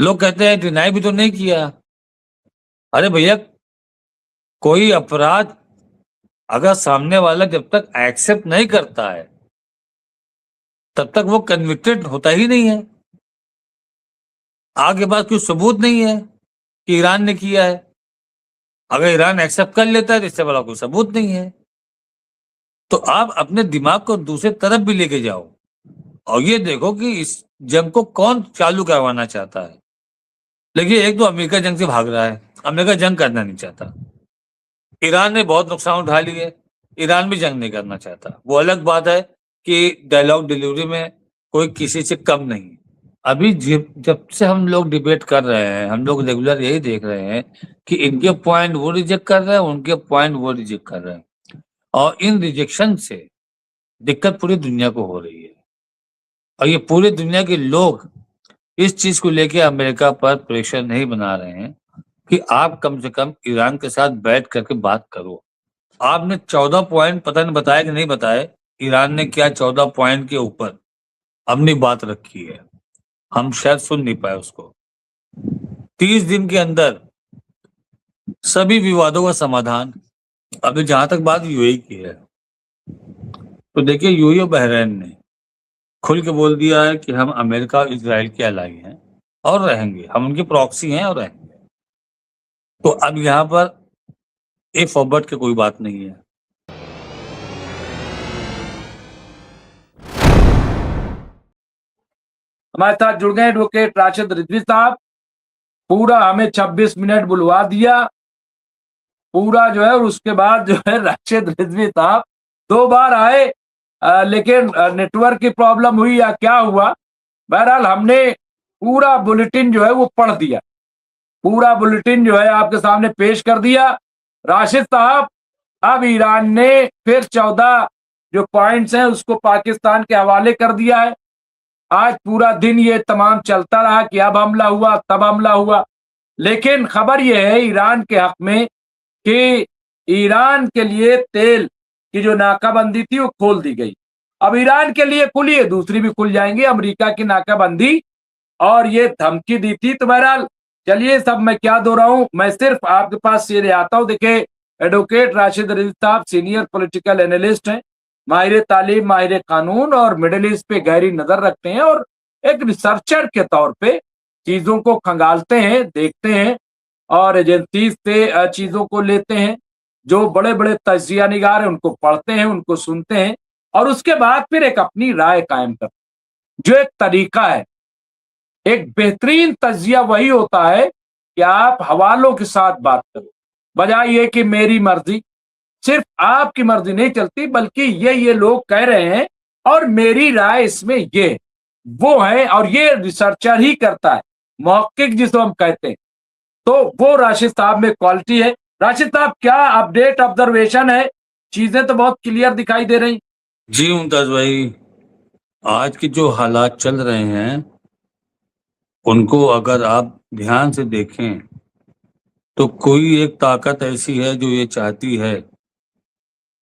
लोग कहते हैं डिनाई भी तो नहीं किया। अरे भैया, कोई अपराध अगर सामने वाला जब तक एक्सेप्ट नहीं करता है तब तक वो कन्विक्टेड होता ही नहीं है। आगे बात कोई सबूत नहीं है कि ईरान ने किया है। अगर ईरान एक्सेप्ट कर लेता है तो इससे बड़ा कोई सबूत नहीं है। तो आप अपने दिमाग को दूसरे तरफ भी लेके जाओ और ये देखो कि इस जंग को कौन चालू करवाना चाहता है। देखिए, एक तो अमेरिका जंग से भाग रहा है, अमेरिका जंग करना नहीं चाहता। ईरान ने बहुत नुकसान उठा लिए, ईरान भी जंग नहीं करना चाहता। वो अलग बात है कि डायलॉग डिलीवरी में कोई किसी से कम नहीं है। अभी जब से हम लोग डिबेट कर रहे हैं, हम लोग रेगुलर यही देख रहे हैं कि इनके पॉइंट वो रिजेक्ट कर रहे हैं, उनके पॉइंट वो रिजेक्ट कर रहे हैं, और इन रिजेक्शन से दिक्कत पूरी दुनिया को हो रही है। और ये पूरी दुनिया के लोग इस चीज को लेके अमेरिका पर प्रेशर नहीं बना रहे हैं कि आप कम से कम ईरान के साथ बैठ करके बात करो। आपने 14 पॉइंट पता नहीं बताया कि नहीं बताए, ईरान ने क्या 14 पॉइंट के ऊपर अपनी बात रखी है, हम शायद सुन नहीं पाए उसको। 30 दिन के अंदर सभी विवादों का समाधान। अभी जहां तक बात यूएई की है, तो देखिए, यूएई और बहरीन ने खुल के बोल दिया है कि हम अमेरिका और इजराइल के अलाई हैं और रहेंगे, हम उनके प्रॉक्सी हैं और रहेंगे। तो अब यहाँ पर ए फॉरवर्ड की कोई बात नहीं है। हमारे साथ जुड़ गए एडवोकेट राशिद रिजवी साहब। पूरा हमें 26 मिनट बुलवा दिया पूरा जो है, और उसके बाद जो है राशिद रिजवी साहब 2 बार आए, लेकिन नेटवर्क की प्रॉब्लम हुई या क्या हुआ। बहरहाल हमने पूरा बुलेटिन जो है वो पढ़ दिया, पूरा बुलेटिन जो है आपके सामने पेश कर दिया। राशिद साहब, अब ईरान ने फिर 14 जो पॉइंट्स हैं उसको पाकिस्तान के हवाले कर दिया है। आज पूरा दिन ये तमाम चलता रहा कि अब हमला हुआ, तब हमला हुआ, लेकिन खबर यह है ईरान के हक में कि ईरान के लिए तेल की जो नाकाबंदी थी वो खोल दी गई। अब ईरान के लिए खुली है, दूसरी भी खुल जाएंगी, अमेरिका की नाकाबंदी और ये धमकी दी थी। तो बहरहाल चलिए, सब मैं क्या दो रहा हूं, मैं सिर्फ आपके पास ये ले आता हूं। देखिए, एडवोकेट राशिद रिजवी साहब सीनियर पॉलिटिकल एनालिस्ट हैं, माहिर तालीम, माहिर कानून और मिडिल ईस्ट पे गहरी नजर रखते हैं, और एक रिसर्चर के तौर पे चीजों को खंगालते हैं, देखते हैं और एजेंसीज से चीजों को लेते हैं। जो बड़े बड़े तजिया निगार हैं उनको पढ़ते हैं, उनको सुनते हैं और उसके बाद फिर एक अपनी राय कायम करते हैं, जो एक तरीका है। एक बेहतरीन तजिया वही होता है कि आप हवालों के साथ बात करो, बजाय ये कि मेरी मर्जी। सिर्फ आपकी मर्जी नहीं चलती, बल्कि ये लोग कह रहे हैं और मेरी राय इसमें ये वो है, और ये रिसर्चर ही करता है, मौखिक जिसको हम कहते हैं। तो वो राशिद साहब में क्वालिटी है। राशिद साहब, क्या अपडेट ऑब्जर्वेशन है? चीजें तो बहुत क्लियर दिखाई दे रही। जी मुमताज भाई, आज के जो हालात चल रहे हैं उनको अगर आप ध्यान से देखें तो कोई एक ताकत ऐसी है जो ये चाहती है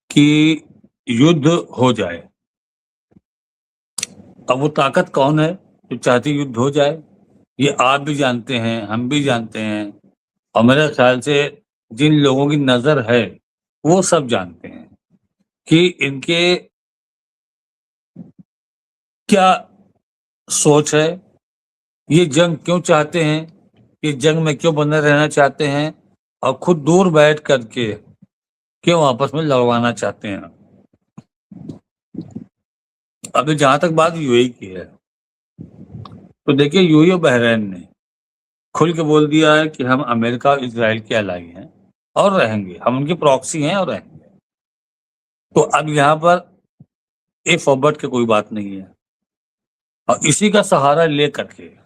कि युद्ध हो जाए। अब वो ताकत कौन है जो चाहती युद्ध हो जाए? ये आप भी जानते हैं, हम भी जानते हैं, और मेरे ख्याल से जिन लोगों की नजर है वो सब जानते हैं कि इनके क्या सोच है, ये जंग क्यों चाहते हैं, ये जंग में क्यों बने रहना चाहते हैं, और खुद दूर बैठ करके क्यों आपस में लड़वाना चाहते हैं। अभी जहां तक बात यूएई की है, तो देखिए, यूएई और बहरीन ने खुल के बोल दिया है कि हम अमेरिका और इजराइल के अलाई हैं और रहेंगे, हम उनके प्रॉक्सी हैं और रहेंगे। तो अब यहाँ पर ए फॉरवर्ड की कोई बात नहीं है, और इसी का सहारा ले करके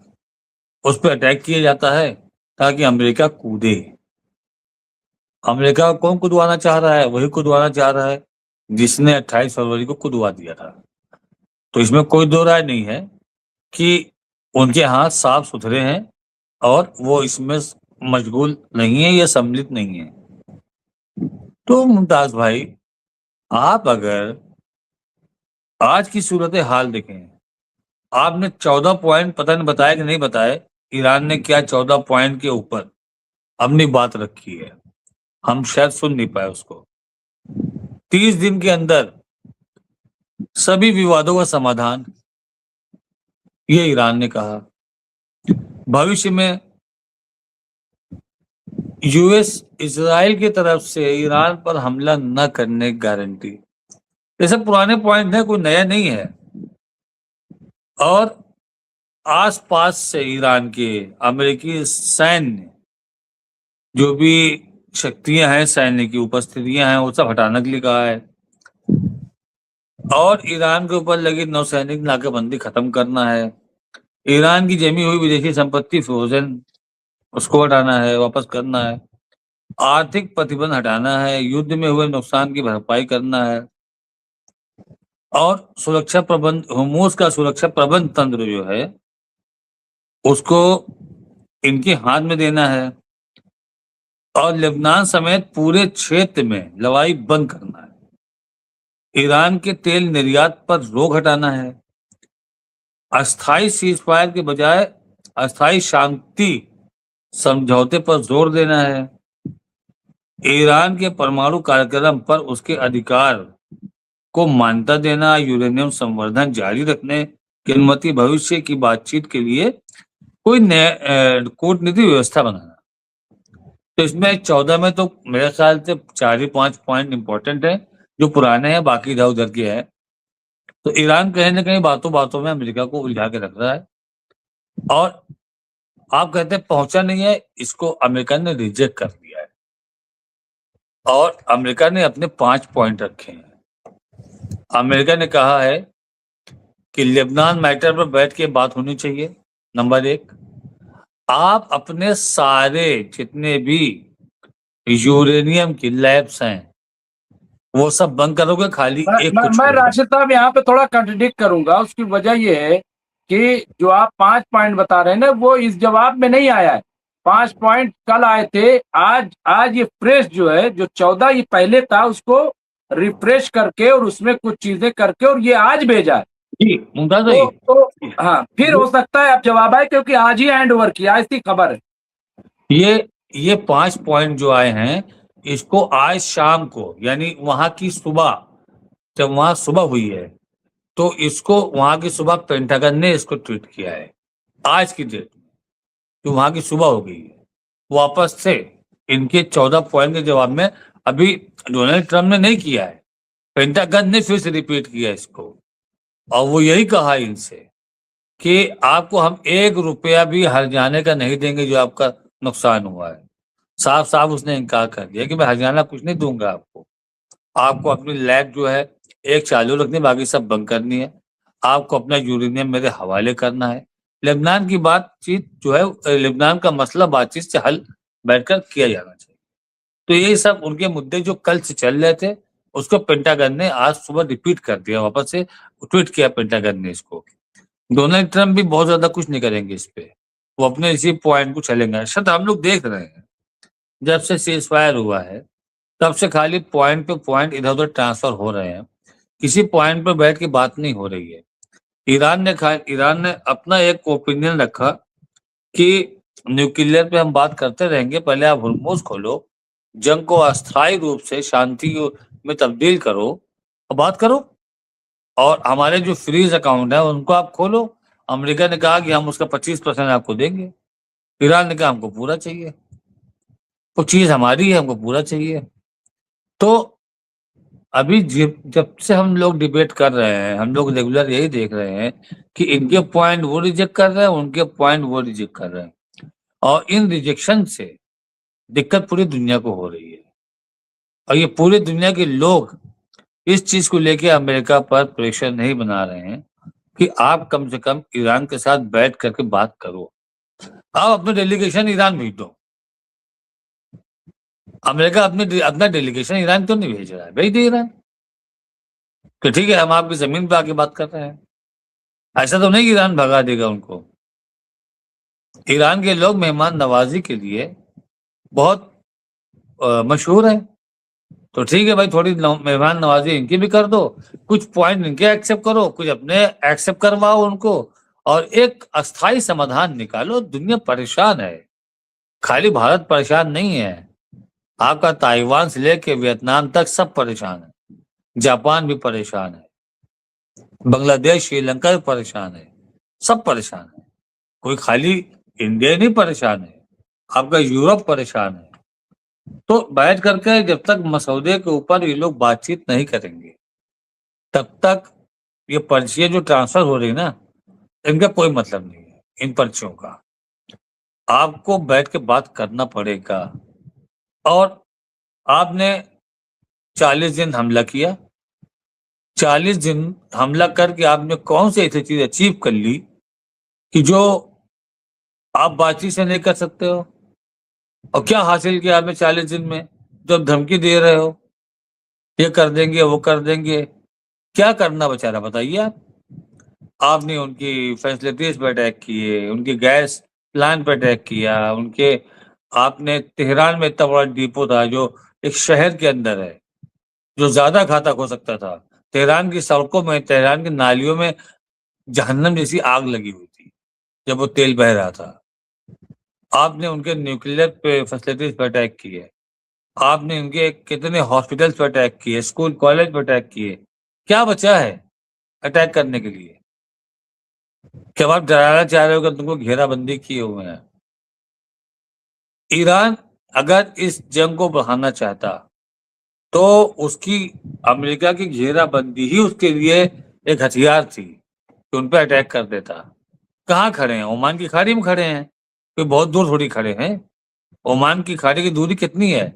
उस पर अटैक किया जाता है ताकि अमेरिका कूदे। अमेरिका को कौन कुदवाना चाह रहा है? वही कुदवाना चाह रहा है जिसने 28 फरवरी को कुदवा दिया था। तो इसमें कोई दो राय नहीं है कि उनके हाथ साफ सुथरे हैं और वो इसमें मशगूल नहीं है या सम्मिलित नहीं है। तो मुमताज भाई, आप अगर आज की सूरत हाल देखें, आपने 14 पॉइंट पता नहीं बताए कि नहीं बताए, ईरान ने क्या 14 पॉइंट के ऊपर अपनी बात रखी है, हम शायद सुन नहीं पाए उसको। 30 दिन के अंदर सभी विवादों का समाधान, ये ईरान ने कहा। भविष्य में यूएस इजराइल की तरफ से ईरान पर हमला न करने की गारंटी। ये सब पुराने पॉइंट है, कोई नया नहीं है। और आसपास से ईरान के अमेरिकी सैन्य जो भी शक्तियां हैं, सैन्य की उपस्थितियां हैं, वो सब हटाने के लिए कहा है। और ईरान के ऊपर लगी नौसैनिक नाकेबंदी खत्म करना है। ईरान की जमी हुई विदेशी संपत्ति फ्रोजन, उसको हटाना है, वापस करना है। आर्थिक प्रतिबंध हटाना है, युद्ध में हुए नुकसान की भरपाई करना है। और सुरक्षा प्रबंध, हुर्मुज़ का सुरक्षा प्रबंध तंत्र जो है उसको इनके हाथ में देना है। और लेबनान समेत पूरे क्षेत्र में लड़ाई बंद करना है। ईरान के तेल निर्यात पर रोक हटाना है। अस्थायी सीजफायर के बजाय अस्थायी शांति समझौते पर जोर देना है। ईरान के परमाणु कार्यक्रम पर उसके अधिकार को मान्यता देना, यूरेनियम संवर्धन जारी रखने की अनुमति, भविष्य की बातचीत के लिए कोई कूटनीतिक व्यवस्था बनाना। तो इसमें 14 में तो मेरे ख्याल से 4 ही 5 पॉइंट इंपॉर्टेंट है जो पुराने हैं, बाकी इधर उधर के हैं। तो ईरान कहीं ना कहीं बातों बातों में अमेरिका को उलझा के रख रहा है। और आप कहते हैं पहुंचा नहीं है, इसको अमेरिका ने रिजेक्ट कर दिया है। और अमेरिका ने अपने 5 पॉइंट रखे हैं। अमेरिका ने कहा है कि लेबनान मैटर पर बैठ के बात होनी चाहिए। नंबर 1, आप अपने सारे जितने भी यूरेनियम की लैब्स हैं वो सब बंद करोगे, खाली एक को मैं छोड़ोगे। राशिद साहब यहाँ पे थोड़ा कंट्रडिक्ट करूंगा। उसकी वजह ये है कि जो आप 5 पॉइंट बता रहे हैं ना, वो इस जवाब में नहीं आया है। 5 पॉइंट कल आए थे। आज ये फ्रेश जो है, जो 14 ये पहले था, उसको रिफ्रेश करके और उसमें कुछ चीजें करके और ये आज भेजा है। जी मुमताज भाई, तो हाँ, फिर हो सकता है अब जवाब आए, क्योंकि आज ही हैंड ओवर किया, ऐसी खबर है। ये 5 पॉइंट जो आए हैं, इसको आज शाम को, यानी वहां की सुबह, जब वहां सुबह हुई है, तो इसको वहां की सुबह पेंटागन ने इसको ट्वीट किया है आज की डेट में, तो वहां की सुबह हो गई है। वापस से इनके 14 पॉइंट के जवाब में अभी डोनाल्ड ट्रम्प ने नहीं किया है, पेंटागन ने फिर से रिपीट किया इसको। और वो यही कहा इनसे कि आपको हम 1 रुपया भी हर्जाने का नहीं देंगे जो आपका नुकसान हुआ है। साफ साफ उसने इनकार कर दिया कि मैं हर्जाना कुछ नहीं दूंगा आपको। आपको अपनी लैब जो है एक चालू रखनी, बाकी सब बंद करनी है। आपको अपना यूरेनियम मेरे हवाले करना है। लेबनान की बातचीत जो है, लेबनान का मसला बातचीत से हल बैठकर किया जाना चाहिए। तो ये सब उनके मुद्दे जो कल से चल रहे थे, उसको पेंटागन ने आज सुबह रिपीट कर दिया, वापस से ट्वीट किया पेंटागन ने इसको। डोनाल्ड ट्रम्प भी बहुत ज्यादा कुछ नहीं करेंगे इस पे, वो अपने इसी पॉइंट को चलेंगे। शायद हम लोग देख रहे हैं जब से सीज फायर हुआ है तब से खाली पॉइंट पे पॉइंट इधर उधर ट्रांसफर हो रहे हैं, किसी पॉइंट पर बैठ के बात नहीं हो रही है। ईरान ने अपना एक ओपिनियन रखा कि न्यूक्लियर पे हम बात करते रहेंगे, पहले आप हुर्मुज़ खोलो, जंग को अस्थायी रूप से शांति में तब्दील करो और बात करो। और हमारे जो फ्रीज अकाउंट है उनको आप खोलो। अमेरिका ने कहा कि हम उसका 25% आपको देंगे। ईरान ने कहा हमको पूरा चाहिए, वो चीज हमारी है, हमको पूरा चाहिए। तो अभी जब से हम लोग डिबेट कर रहे हैं, हम लोग रेगुलर यही देख रहे हैं कि इनके पॉइंट वो रिजेक्ट कर रहे हैं, उनके पॉइंट वो रिजेक्ट कर रहे हैं। और इन रिजेक्शन से दिक्कत पूरी दुनिया को हो रही है। और ये पूरी दुनिया के लोग इस चीज को लेके अमेरिका पर प्रेशर नहीं बना रहे हैं कि आप कम से कम ईरान के साथ बैठ करके बात करो। आप अपने डेलीगेशन ईरान भेज दो। अमेरिका अपना डेलीगेशन ईरान क्यों नहीं भेज रहा है? भेज दे ईरान कि ठीक है हम आपकी जमीन पे आके बात कर रहे हैं। ऐसा तो नहीं कि ईरान भगा देगा उनको। ईरान के लोग मेहमान नवाजी के लिए बहुत मशहूर हैं। तो ठीक है भाई, थोड़ी मेहमान नवाजी इनकी भी कर दो, कुछ पॉइंट इनके एक्सेप्ट करो, कुछ अपने एक्सेप्ट करवाओ उनको, और एक अस्थायी समाधान निकालो। दुनिया परेशान है, खाली भारत परेशान नहीं है, आपका ताइवान से लेके वियतनाम तक सब परेशान है, जापान भी परेशान है, बांग्लादेश श्रीलंका भी परेशान है, सब परेशान है। कोई खाली इंडिया नहीं परेशान है, आपका यूरोप परेशान है। तो बैठ करके जब तक मसौदे के ऊपर ये लोग बातचीत नहीं करेंगे, तब तक ये पर्चियां जो ट्रांसफर हो रही ना, इनका कोई मतलब नहीं है। इन पर्चियों का आपको बैठ के बात करना पड़ेगा। और आपने 40 दिन हमला किया, 40 दिन हमला करके आपने कौन सी ऐसी चीज अचीव कर ली कि जो आप बातचीत से नहीं कर सकते हो? और क्या हासिल किया आपने 40 दिन में? जब धमकी दे रहे हो ये कर देंगे वो कर देंगे, क्या करना बेचारा बताइए आप। आपने उनकी फैसिलिटीज पर अटैक किए, उनकी गैस प्लांट पर अटैक किया, उनके आपने तेहरान में इतना बड़ा डिपो था जो एक शहर के अंदर है, जो ज्यादा घातक हो सकता था। तेहरान की सड़कों में, तेहरान की नालियों में जहन्नम जैसी आग लगी हुई थी जब वो तेल बह रहा था। आपने उनके न्यूक्लियर पे फैसिलिटीज पर अटैक किए, आपने उनके कितने हॉस्पिटल्स पर अटैक किए, स्कूल कॉलेज पर अटैक किए। क्या बचा है अटैक करने के लिए? क्या आप डराना चाह रहे हो कि तुमको घेराबंदी किए हुए हैं? ईरान अगर इस जंग को बढ़ाना चाहता तो उसकी अमेरिका की घेराबंदी ही उसके लिए एक हथियार थी कि उन पर अटैक कर देता। कहाँ खड़े हैं? ओमान की खाड़ी में खड़े हैं, कोई बहुत दूर थोड़ी खड़े हैं। ओमान की खाड़ी की दूरी कितनी है?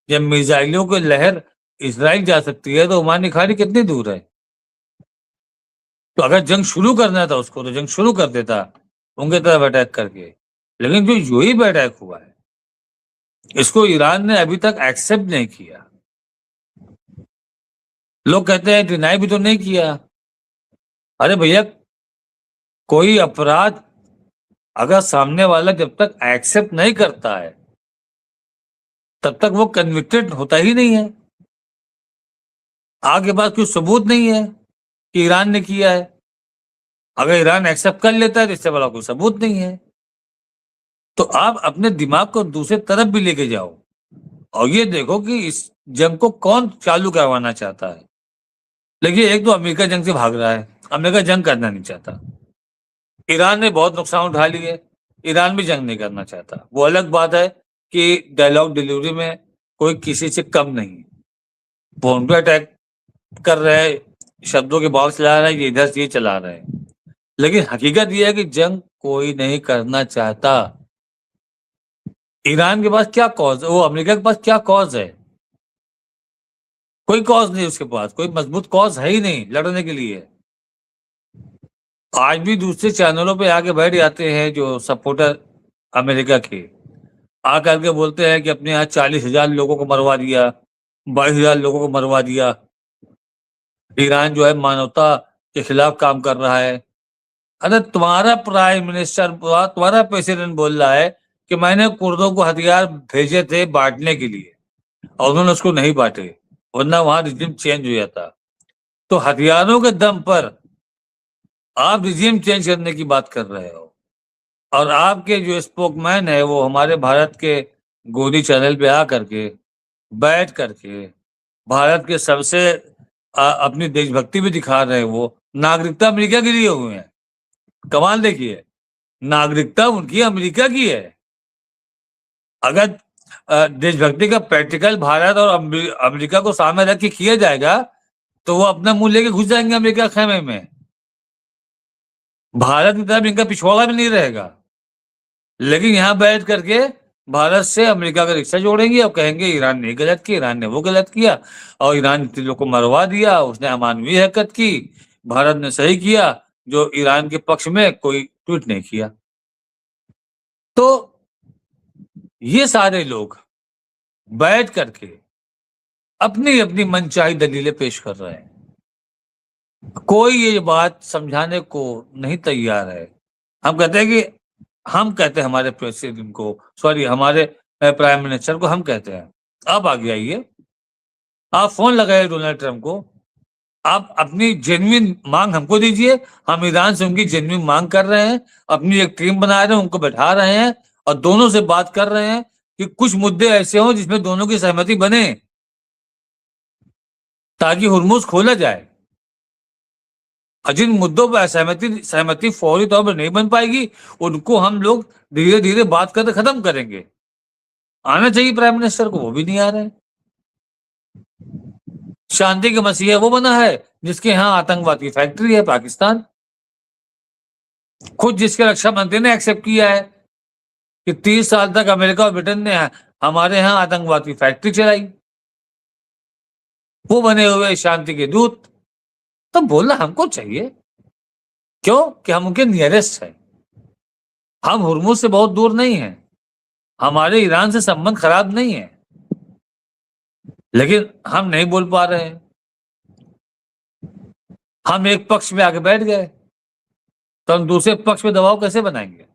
जब मिसाइलों की लहर इसराइल जा सकती है तो ओमान की खाड़ी कितनी दूर है? तो अगर जंग शुरू करना था उसको तो जंग शुरू कर देता उनके तरफ अटैक करके। लेकिन जो यूएई पे अटैक हुआ है इसको ईरान ने अभी तक एक्सेप्ट नहीं किया। लोग कहते हैं डिनाई भी तो नहीं किया। अरे भैया, कोई अपराध अगर सामने वाला जब तक एक्सेप्ट नहीं करता है तब तक वो कन्विक्टेड होता ही नहीं है। आपके पास कोई सबूत नहीं है कि ईरान ने किया है। अगर ईरान एक्सेप्ट कर लेता है तो इससे बड़ा कोई सबूत नहीं है। तो आप अपने दिमाग को दूसरे तरफ भी लेके जाओ और ये देखो कि इस जंग को कौन चालू करवाना चाहता है। देखिए, एक तो अमेरिका जंग से भाग रहा है, अमेरिका जंग करना नहीं चाहता। ईरान ने बहुत नुकसान उठा लिए, ईरान भी जंग नहीं करना चाहता। वो अलग बात है कि डायलॉग डिलीवरी में कोई किसी से कम नहीं। फोन पे अटैक कर रहे हैं, शब्दों के बॉक्स चला रहे हैं, ये इधर से ये चला रहे हैं, लेकिन हकीकत यह है कि जंग कोई नहीं करना चाहता। ईरान के पास क्या कॉज है? वो अमेरिका के पास क्या कॉज है? कोई कॉज नहीं उसके पास, कोई मजबूत कॉज है ही नहीं लड़ने के लिए। आज भी दूसरे चैनलों पे आके बैठ जाते हैं जो सपोर्टर अमेरिका के, आकर के बोलते हैं कि अपने यहाँ 40,000 लोगों को मरवा दिया, 22,000 लोगों को मरवा दिया, ईरान जो है मानवता के खिलाफ काम कर रहा है। अरे तुम्हारा प्राइम मिनिस्टर, तुम्हारा प्रेसिडेंट बोल रहा है कि मैंने कुर्दों को हथियार भेजे थे बांटने के लिए और उन्होंने उसको नहीं बांटे, वरना वहां रिजिम चेंज हो जाता। तो हथियारों के दम पर आप रिजिम चेंज करने की बात कर रहे हो और आपके जो स्पोकमैन है वो हमारे भारत के गोदी चैनल पे आ करके बैठ करके भारत के सबसे अपनी देशभक्ति भी दिखा रहे हैं। वो नागरिकता अमेरिका के लिए हुए हैं। कमाल देखिए, नागरिकता उनकी अमेरिका की है। अगर देशभक्ति का प्रैक्टिकल भारत और अमेरिका को सामने रख के किया जाएगा तो वो अपना मुंह लेके घुस जाएंगे अमेरिका खेमे में। भारत की तरफ इनका पिछवाड़ा भी नहीं रहेगा। लेकिन यहाँ बैठ करके भारत से अमेरिका का रिक्शा जोड़ेंगे और कहेंगे ईरान ने गलत किया, ईरान ने वो गलत किया और ईरान ने लोग को मरवा दिया, उसने अमानवीय हरकत की, भारत ने सही किया, जो ईरान के पक्ष में कोई ट्वीट नहीं किया। तो ये सारे लोग बैठ करके अपनी अपनी मनचाही दलीलें पेश कर रहे हैं। कोई ये बात समझाने को नहीं तैयार है। हम कहते हैं कि हम कहते हैं हमारे प्रेसिडेंट को, सॉरी हमारे प्राइम मिनिस्टर को हम कहते हैं आप आगे आइए, आप फोन लगाइए डोनाल्ड ट्रंप को, आप अपनी जेन्युइन मांग हमको दीजिए, हम ईरान से उनकी जेन्युइन मांग कर रहे हैं, अपनी एक टीम बना रहे हैं, उनको बैठा रहे हैं और दोनों से बात कर रहे हैं कि कुछ मुद्दे ऐसे हों जिसमें दोनों की सहमति बने, ताकि हुर्मुज खोला जाए। और जिन मुद्दों पर सहमति फौरी तौर पर नहीं बन पाएगी, उनको हम लोग धीरे धीरे बात करके खत्म करेंगे। आना चाहिए प्राइम मिनिस्टर को, वो भी नहीं आ रहे हैं। शांति के मसीहा वो बना है जिसके यहाँ आतंकवाद की फैक्ट्री है, पाकिस्तान। खुद जिसके रक्षा मंत्री ने एक्सेप्ट किया है कि 30 साल तक अमेरिका और ब्रिटेन ने हमारे यहाँ आतंकवाद की फैक्ट्री चलाई, वो बने हुए शांति के दूत। तो बोलना हमको चाहिए, क्यों कि हम उनके नियरेस्ट हैं। हम हुर्मुज से बहुत दूर नहीं हैं, हमारे ईरान से संबंध खराब नहीं है, लेकिन हम नहीं बोल पा रहे हैं। हम एक पक्ष में आके बैठ गए तो हम दूसरे पक्ष में दबाव कैसे बनाएंगे?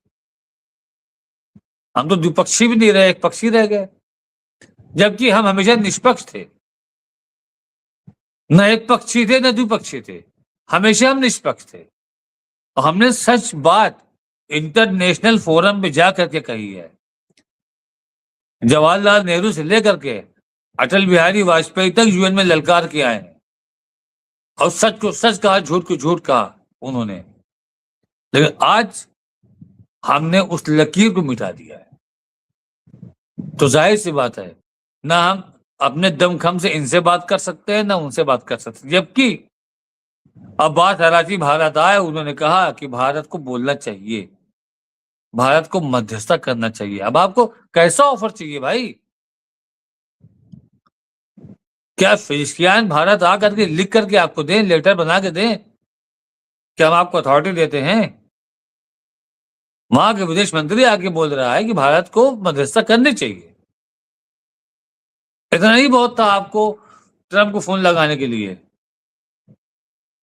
हम तो द्विपक्षी भी नहीं रहे, एक पक्षी रह गए, जबकि हम हमेशा निष्पक्ष थे। न एक पक्षी थे न द्विपक्षी थे, हमेशा हम निष्पक्ष थे। और हमने सच बात इंटरनेशनल फोरम पे जा करके कही है। जवाहरलाल नेहरू से लेकर के अटल बिहारी वाजपेयी तक यूएन में ललकार के आए हैं और सच को सच कहा, झूठ को झूठ कहा उन्होंने। लेकिन आज हमने उस लकीर को मिटा दिया है। तो जाहिर सी बात है, ना हम अपने दमखम से इनसे बात कर सकते हैं ना उनसे बात कर सकते हैं। जबकि अब बात हराती भारत आए, उन्होंने कहा कि भारत को बोलना चाहिए, भारत को मध्यस्थता करना चाहिए। अब आपको कैसा ऑफर चाहिए भाई? क्या फिजिशियन भारत आकर के लिख करके आपको दें, लेटर बना के दें? क्या हम आपको अथॉरिटी देते हैं? वहां के विदेश मंत्री आके बोल रहा है कि भारत को मध्यस्थता करनी चाहिए। इतना ही बहुत था आपको ट्रंप को फोन लगाने के लिए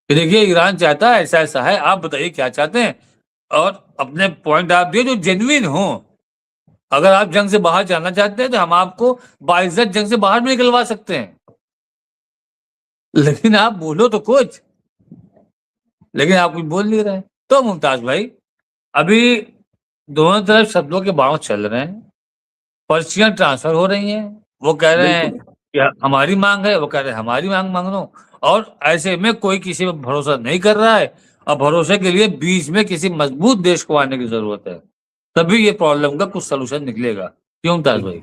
कि देखिए ईरान चाहता है ऐसा ऐसा है, आप बताइए क्या चाहते हैं, और अपने पॉइंट आप दिए जो जेन्युइन हो। अगर आप जंग से बाहर जाना चाहते हैं तो हम आपको बाइज्जत जंग से बाहर भी निकलवा सकते हैं, लेकिन आप बोलो तो कुछ। लेकिन आप कुछ बोल नहीं रहे। तो मुमताज भाई, अभी दोनों तरफ शब्दों के बाण चल रहे हैं, पर्चियां ट्रांसफर हो रही हैं। वो कह रहे हैं कि हमारी मांग है, वो कह रहे हैं हमारी मांग लो। और ऐसे में कोई किसी पर भरोसा नहीं कर रहा है, और भरोसे के लिए बीच में किसी मजबूत देश को आने की जरूरत है, तभी ये प्रॉब्लम का कुछ सोल्यूशन निकलेगा। क्यों मुमताज भाई?